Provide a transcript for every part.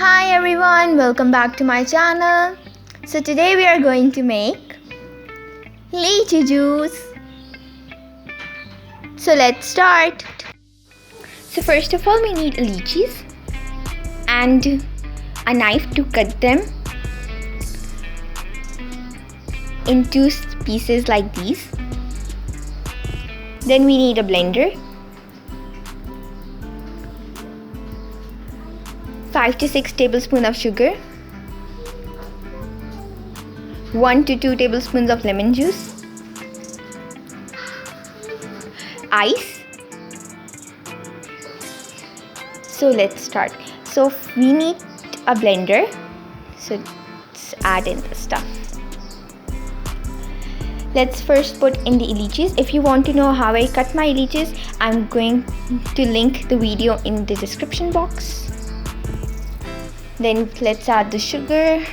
Hi everyone, welcome back to my channel. So today we are going to make lychee juice. So let's start. So first of all we need lychees and a knife to cut them into pieces like these. Then we need a blender, 5 to 6 tablespoons of sugar, 1 to 2 tablespoons of lemon juice, ice. So let's start. So we need a blender. So let's add in the stuff. Let's first put in the lychees. If you want to know how I cut my lychees, I'm going to link the video in the description box. Then let's add the sugar.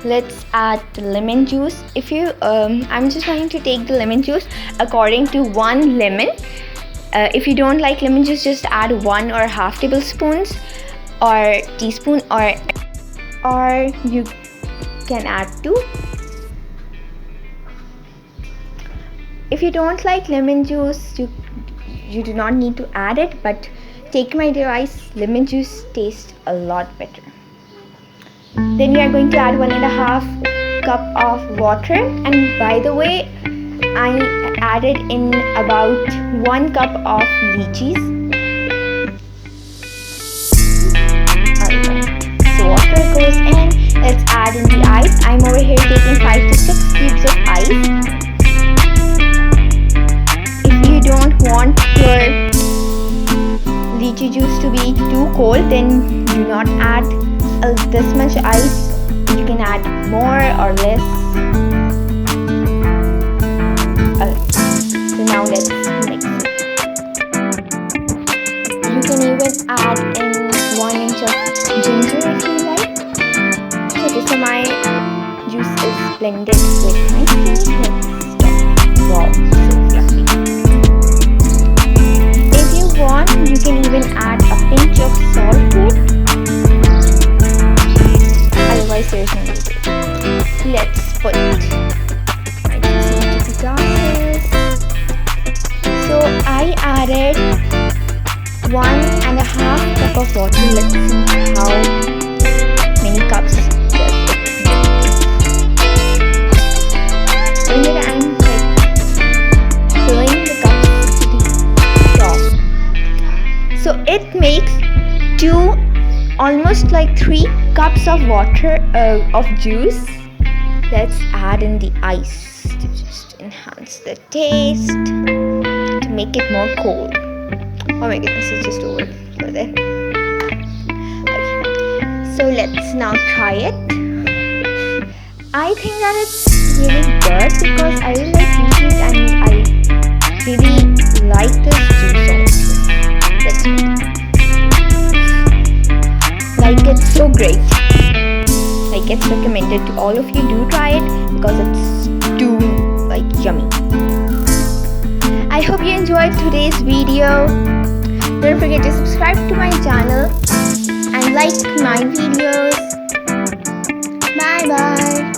Let's add the lemon juice. If you, I'm just going to take the lemon juice according to 1 lemon. If you don't like lemon juice, just add 1 or half tablespoons or teaspoon, or you can add 2. If you don't like lemon juice, you do not need to add it, but take my advice, lemon juice tastes a lot better. Then we are going to add 1.5 cup of water, and by the way, I added in about 1 cup of lychees. So water goes in. Let's add in the ice. I'm over here taking 5 to 6 cubes of ice. If you don't want your lychee juice to be too cold, then do not add this much ice. You can add more or less. So now let's mix it. You can even add in 1 inch of ginger if you like. So my juice is blended with nicely. Let's stop. Wow, so fluffy. If you want, you can even add a pinch of salt to it. Otherwise, there is no need to it. Let's put my juice into the glasses. So I added 1.5 cup of water. Let's see how many cups does it make. So here I'm filling the cups to the top. So it makes almost like 3 cups of water of juice. Let's add in the ice to just enhance the taste, to make it more cold. Oh my goodness, it's just over there. Okay. So let's now try it. I think that it's really good because I really like lychees and I really like this juice also. Let's try. Like, it's so great. Like, it's recommended to all of you. Do try it because it's too yummy. I hope you enjoyed today's video. Don't forget to subscribe to my channel and like my videos. Bye bye.